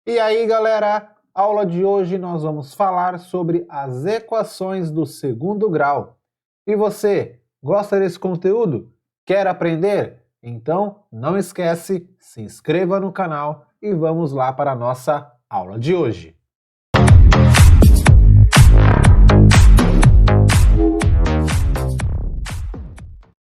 E aí, galera, aula de hoje nós vamos falar sobre as equações do segundo grau. E você, gosta desse conteúdo? Quer aprender? Então, não esquece, se inscreva no canal e vamos lá para a nossa aula de hoje.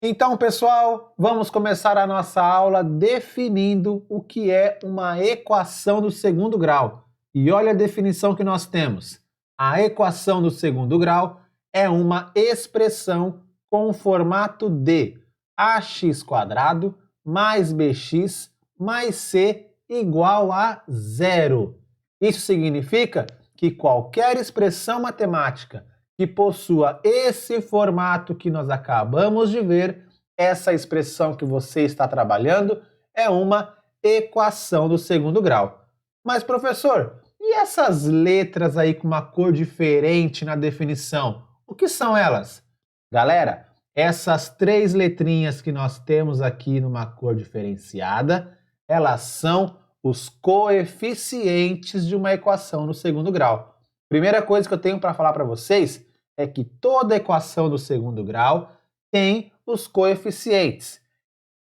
Então, pessoal, vamos começar a nossa aula definindo o que é uma equação do segundo grau. E olha a definição que nós temos. A equação do segundo grau é uma expressão com o formato de ax² mais bx mais c igual a zero. Isso significa que qualquer expressão matemática que possua esse formato que nós acabamos de ver, essa expressão que você está trabalhando é uma equação do segundo grau. Mas, professor, e essas letras aí com uma cor diferente na definição? O que são elas? Galera, essas três letrinhas que nós temos aqui numa cor diferenciada, elas são os coeficientes de uma equação do segundo grau. Primeira coisa que eu tenho para falar para vocês é que toda equação do segundo grau tem os coeficientes.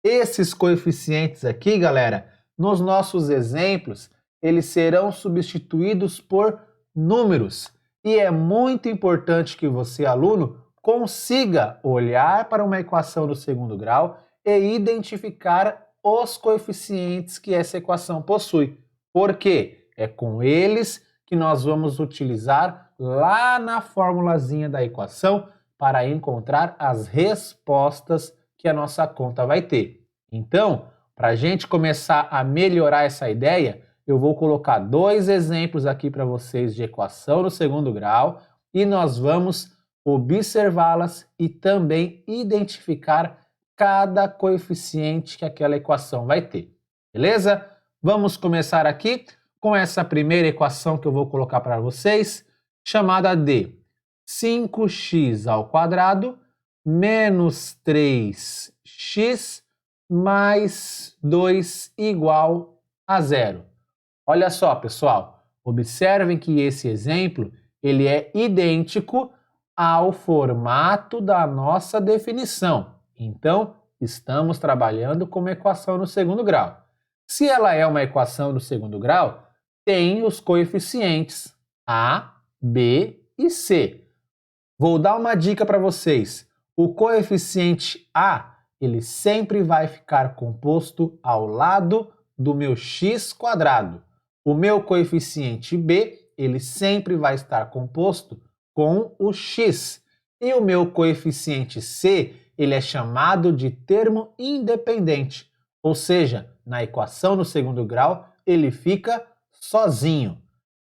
Esses coeficientes aqui, galera, nos nossos exemplos, eles serão substituídos por números. E é muito importante que você, aluno, consiga olhar para uma equação do segundo grau e identificar os coeficientes que essa equação possui. Porque é com eles que nós vamos utilizar lá na formulazinha da equação para encontrar as respostas que a nossa conta vai ter. Então, para a gente começar a melhorar essa ideia, eu vou colocar dois exemplos aqui para vocês de equação no segundo grau e nós vamos observá-las e também identificar cada coeficiente que aquela equação vai ter. Beleza? Vamos começar aqui com essa primeira equação que eu vou colocar para vocês, chamada de 5x² menos 3x mais 2 igual a zero. Olha só, pessoal, observem que esse exemplo ele é idêntico ao formato da nossa definição. Então, estamos trabalhando com uma equação no segundo grau. Se ela é uma equação do segundo grau, tem os coeficientes a, b e c. Vou dar uma dica para vocês. O coeficiente a, ele sempre vai ficar composto ao lado do meu x². O meu coeficiente b, ele sempre vai estar composto com o x. E o meu coeficiente c, ele é chamado de termo independente. Ou seja, na equação no segundo grau, ele fica sozinho.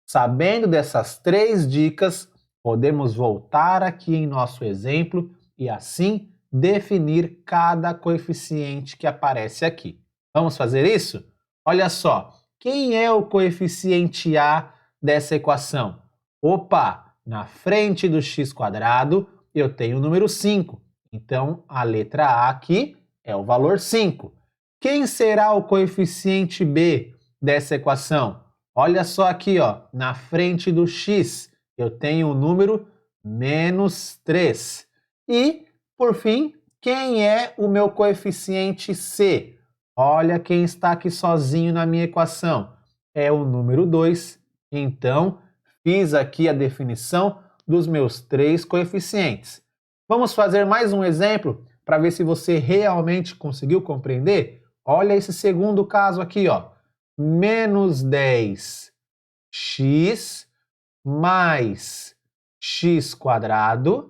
Sabendo dessas três dicas, podemos voltar aqui em nosso exemplo e assim definir cada coeficiente que aparece aqui. Vamos fazer isso? Olha só, quem é o coeficiente a dessa equação? Opa, na frente do x² eu tenho o número 5. Então, a letra A aqui é o valor 5. Quem será o coeficiente b dessa equação? Olha só aqui, ó, na frente do x, eu tenho o número menos 3. E, por fim, quem é o meu coeficiente c? Olha quem está aqui sozinho na minha equação. É o número 2. Então, fiz aqui a definição dos meus três coeficientes. Vamos fazer mais um exemplo para ver se você realmente conseguiu compreender? Olha esse segundo caso aqui, ó. Menos 10x mais x²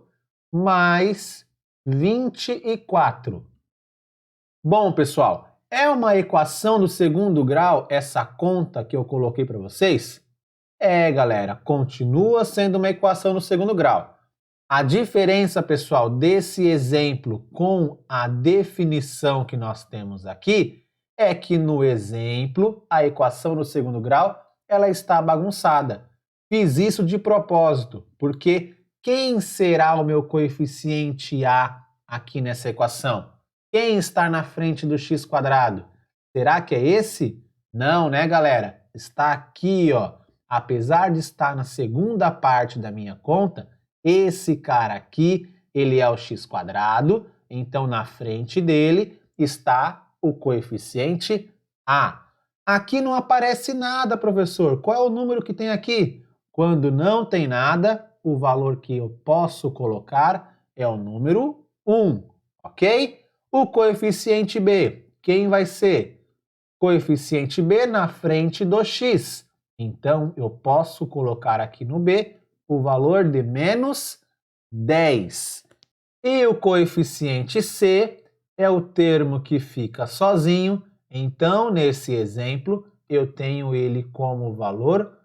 mais 24. Bom, pessoal, é uma equação do segundo grau essa conta que eu coloquei para vocês? É, galera, continua sendo uma equação do segundo grau. A diferença, pessoal, desse exemplo com a definição que nós temos aqui é que no exemplo, a equação do segundo grau, ela está bagunçada. Fiz isso de propósito, porque quem será o meu coeficiente a aqui nessa equação? Quem está na frente do x²? Será que é esse? Não, né, galera? está aqui, ó. Apesar de estar na segunda parte da minha conta, esse cara aqui, ele é o x², então na frente dele está o coeficiente a. Aqui não aparece nada, professor. Qual é o número que tem aqui? Quando não tem nada, o valor que eu posso colocar é o número 1, ok? O coeficiente b, quem vai ser? Coeficiente b na frente do x. Então, eu posso colocar aqui no b o valor de menos 10. E o coeficiente c é o termo que fica sozinho. Então, nesse exemplo, eu tenho ele como valor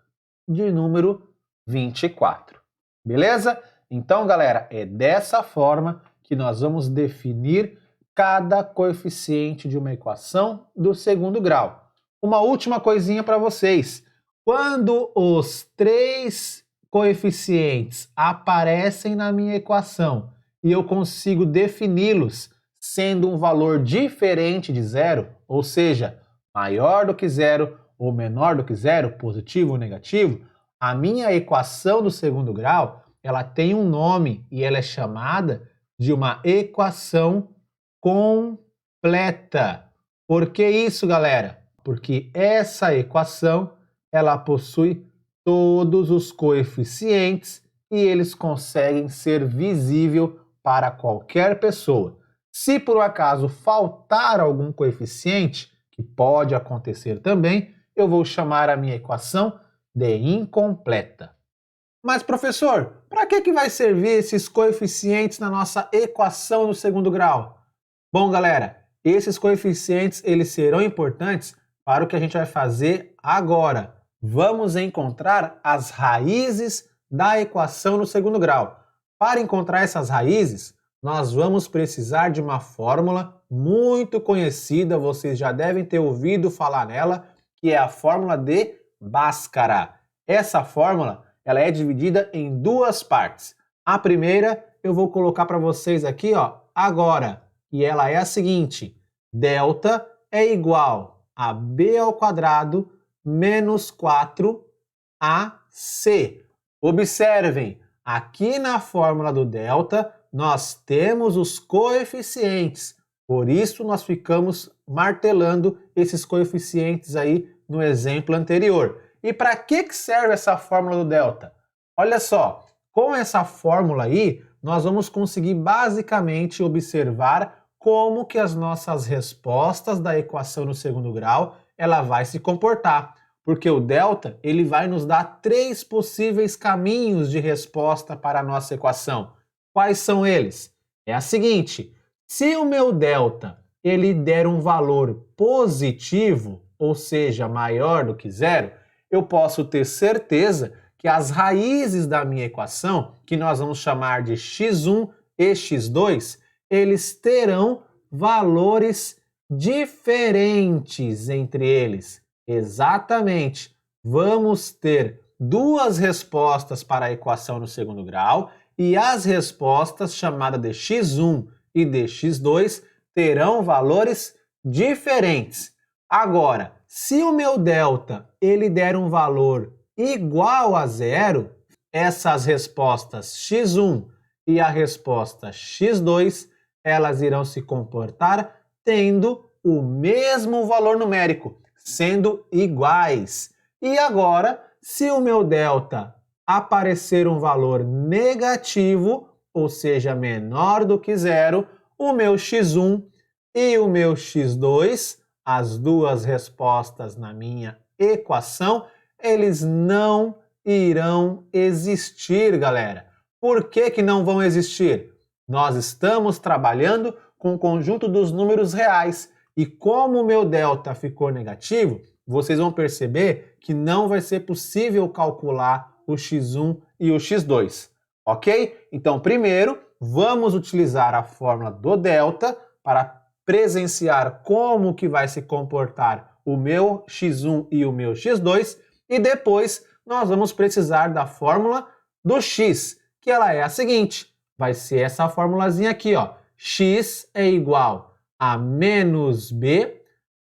de número 24. Beleza? Então, galera, é dessa forma que nós vamos definir cada coeficiente de uma equação do segundo grau. Uma última coisinha para vocês. Quando os 3 coeficientes aparecem na minha equação e eu consigo defini-los sendo um valor diferente de zero, ou seja, maior do que zero ou menor do que zero, positivo ou negativo, a minha equação do segundo grau, ela tem um nome e ela é chamada de uma equação completa. Por que isso, galera? Porque essa equação, ela possui todos os coeficientes e eles conseguem ser visíveis para qualquer pessoa. Se por um acaso faltar algum coeficiente, que pode acontecer também, eu vou chamar a minha equação de incompleta. Mas, professor, para que vai servir esses coeficientes na nossa equação do segundo grau? Bom, galera, esses coeficientes eles serão importantes para o que a gente vai fazer agora. Vamos encontrar as raízes da equação no segundo grau. Para encontrar essas raízes, nós vamos precisar de uma fórmula muito conhecida, vocês já devem ter ouvido falar nela, que é a fórmula de Bhaskara. Essa fórmula ela é dividida em duas partes. A primeira eu vou colocar para vocês aqui, ó, agora, e ela é a seguinte: delta é igual a b² menos 4ac. Observem, aqui na fórmula do delta nós temos os coeficientes, por isso nós ficamos martelando esses coeficientes aí no exemplo anterior. E para que serve essa fórmula do delta? Olha só, com essa fórmula aí, nós vamos conseguir basicamente observar como que as nossas respostas da equação no segundo grau ela vai se comportar. Porque o delta ele vai nos dar 3 possíveis caminhos de resposta para a nossa equação. Quais são eles? É a seguinte, se o meu delta ele der um valor positivo, ou seja, maior do que zero, eu posso ter certeza que as raízes da minha equação, que nós vamos chamar de x1 e x2, eles terão valores diferentes entre eles. Exatamente, vamos ter duas respostas para a equação no segundo grau e as respostas chamadas de x1 e de x2 terão valores diferentes. Agora, se o meu delta ele der um valor igual a zero, essas respostas x1 e a resposta x2, elas irão se comportar tendo o mesmo valor numérico, sendo iguais. E agora, se o meu delta aparecer um valor negativo, ou seja, menor do que zero, o meu x1 e o meu x2, as duas respostas na minha equação, eles não irão existir, galera. Por que não vão existir? Nós estamos trabalhando com o conjunto dos números reais e como o meu delta ficou negativo, vocês vão perceber que não vai ser possível calcular o x1 e o x2, ok? Então, primeiro, vamos utilizar a fórmula do delta para presenciar como que vai se comportar o meu x1 e o meu x2 e depois nós vamos precisar da fórmula do x, que ela é a seguinte, vai ser essa formulazinha aqui, ó, x é igual a menos b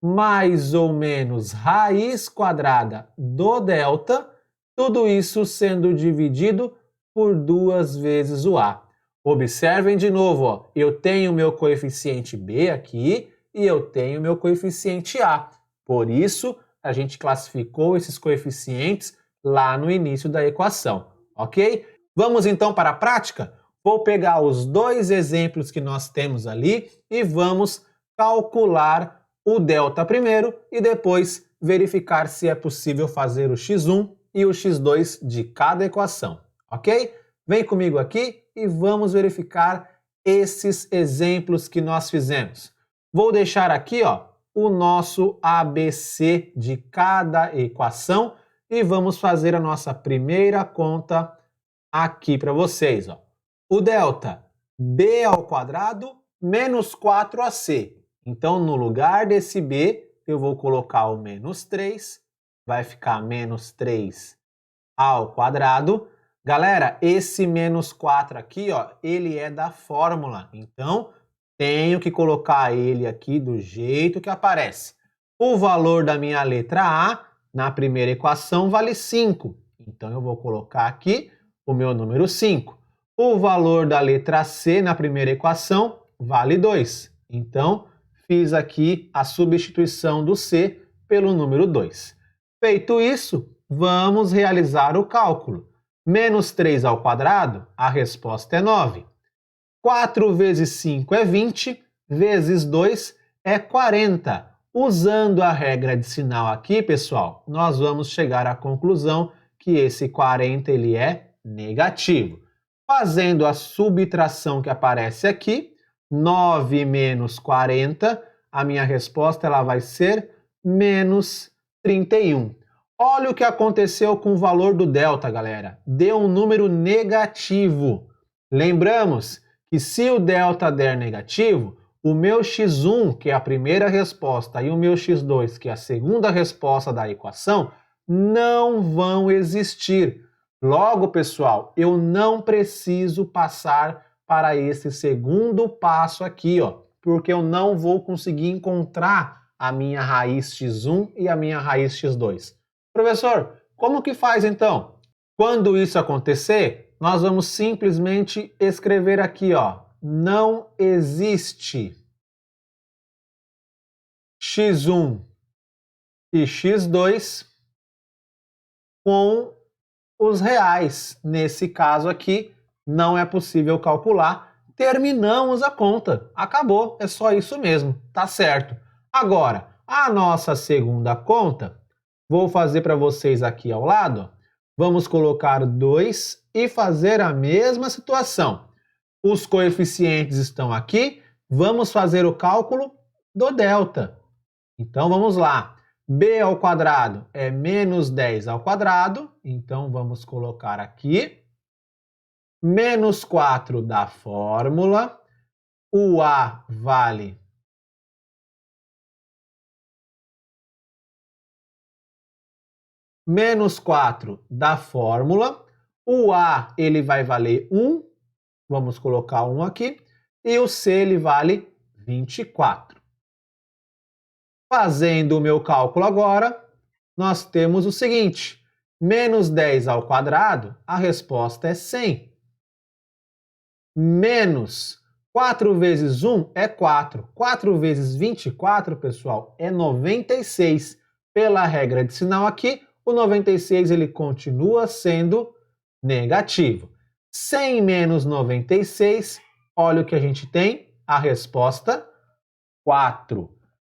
mais ou menos raiz quadrada do delta, tudo isso sendo dividido por 2 vezes o a. Observem de novo, ó, eu tenho meu coeficiente b aqui e eu tenho meu coeficiente a. Por isso, a gente classificou esses coeficientes lá no início da equação, ok? Vamos então para a prática? Vou pegar os 2 exemplos que nós temos ali e vamos calcular o delta primeiro e depois verificar se é possível fazer o x1 e o x2 de cada equação, ok? Vem comigo aqui e vamos verificar esses exemplos que nós fizemos. Vou deixar aqui, ó, o nosso ABC de cada equação e vamos fazer a nossa primeira conta aqui para vocês, ó. O delta b ao quadrado menos 4ac. Então, no lugar desse b, eu vou colocar o menos 3, vai ficar menos 3 ao quadrado. Galera, esse menos 4 aqui, ó, ele é da fórmula, então tenho que colocar ele aqui do jeito que aparece. O valor da minha letra A na primeira equação vale 5, então eu vou colocar aqui o meu número 5. O valor da letra C na primeira equação vale 2, então fiz aqui a substituição do C pelo número 2. Feito isso, vamos realizar o cálculo. Menos 3 ao quadrado, a resposta é 9. 4 vezes 5 é 20, vezes 2 é 40. Usando a regra de sinal aqui, pessoal, nós vamos chegar à conclusão que esse 40 ele é negativo. Fazendo a subtração que aparece aqui, 9 menos 40, a minha resposta ela vai ser menos 31. Olha o que aconteceu com o valor do delta, galera. Deu um número negativo. Lembramos que se o delta der negativo, o meu x1, que é a primeira resposta, e o meu x2, que é a segunda resposta da equação, não vão existir. Logo, pessoal, eu não preciso passar para esse segundo passo aqui, ó, porque eu não vou conseguir encontrar a minha raiz x1 e a minha raiz x2. Professor, como que faz então? Quando isso acontecer, nós vamos simplesmente escrever aqui, ó, não existe x1 e x2 com os reais. Nesse caso aqui, não é possível calcular. Terminamos a conta. Acabou, é só isso mesmo, tá certo. Agora, a nossa segunda conta, vou fazer para vocês aqui ao lado. Vamos colocar 2 e fazer a mesma situação. Os coeficientes estão aqui, vamos fazer o cálculo do delta. Então vamos lá. B ao quadrado é menos 10 ao quadrado, então vamos colocar aqui. Menos 4 da fórmula, o A vale menos 4 da fórmula, o A ele vai valer 1, vamos colocar 1 aqui, e o C ele vale 24. Fazendo o meu cálculo agora, nós temos o seguinte, menos 10 ao quadrado, a resposta é 100. Menos 4 vezes 1 é 4. 4 vezes 24, pessoal, é 96. Pela regra de sinal aqui, o 96 ele continua sendo negativo. 100 menos 96, olha o que a gente tem, a resposta 4.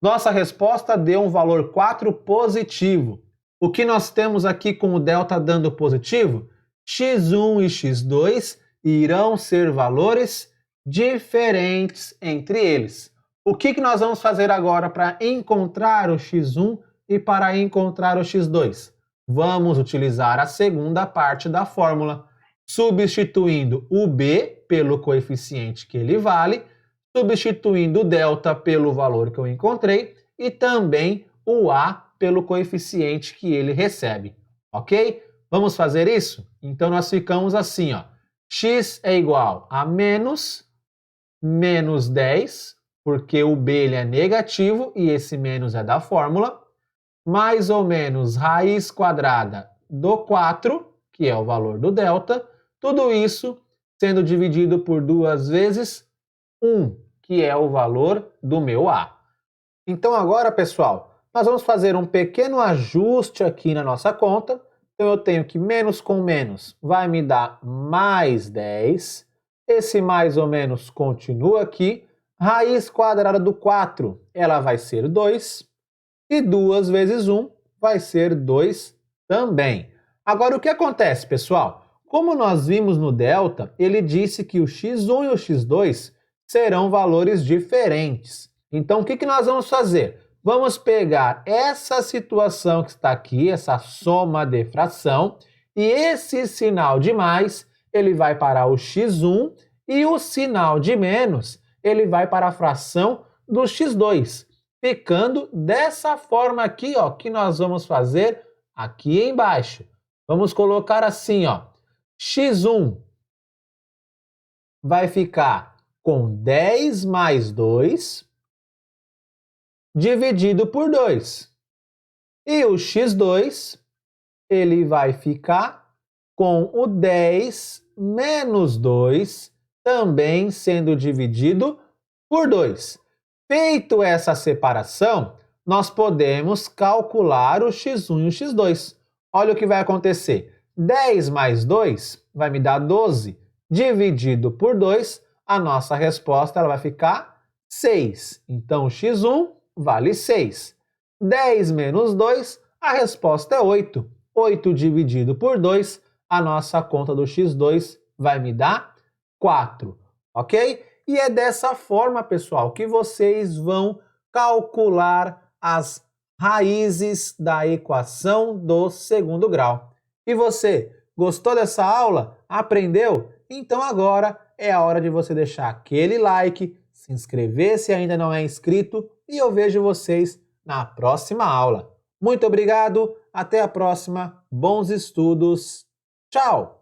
Nossa resposta deu um valor 4 positivo. O que nós temos aqui com o delta dando positivo? x1 e x2 irão ser valores diferentes entre eles. O que nós vamos fazer agora para encontrar o x1 e para encontrar o x2? Vamos utilizar a segunda parte da fórmula, substituindo o b pelo coeficiente que ele vale, substituindo o delta pelo valor que eu encontrei e também o a pelo coeficiente que ele recebe, ok? Vamos fazer isso? Então nós ficamos assim, ó. X é igual a menos 10, porque o b ele é negativo e esse menos é da fórmula, mais ou menos raiz quadrada do 4, que é o valor do delta, tudo isso sendo dividido por 2 vezes 1, que é o valor do meu a. Então agora, pessoal, nós vamos fazer um pequeno ajuste aqui na nossa conta. Então eu tenho que menos com menos vai me dar mais 10. Esse mais ou menos continua aqui. Raiz quadrada do 4, ela vai ser 2. E 2 vezes 1 vai ser 2 também. Agora, o que acontece, pessoal? Como nós vimos no delta, ele disse que o x1 e o x2 serão valores diferentes. Então, o que nós vamos fazer? Vamos pegar essa situação que está aqui, essa soma de fração, e esse sinal de mais, ele vai para o x1, e o sinal de menos, ele vai para a fração do x2, ficando dessa forma aqui, ó, que nós vamos fazer aqui embaixo. Vamos colocar assim, ó, x1 vai ficar com 10 mais 2 dividido por 2. E o x2, ele vai ficar com o 10 menos 2, também sendo dividido por 2. Feito essa separação, nós podemos calcular o x1 e o x2. Olha o que vai acontecer. 10 mais 2 vai me dar 12. Dividido por 2, a nossa resposta ela vai ficar 6. Então, o x1 vale 6. 10 menos 2, a resposta é 8. 8 dividido por 2, a nossa conta do x2 vai me dar 4. Ok? E é dessa forma, pessoal, que vocês vão calcular as raízes da equação do segundo grau. E você, gostou dessa aula? Aprendeu? Então agora é a hora de você deixar aquele like, se inscrever se ainda não é inscrito e eu vejo vocês na próxima aula. Muito obrigado, até a próxima, bons estudos, tchau!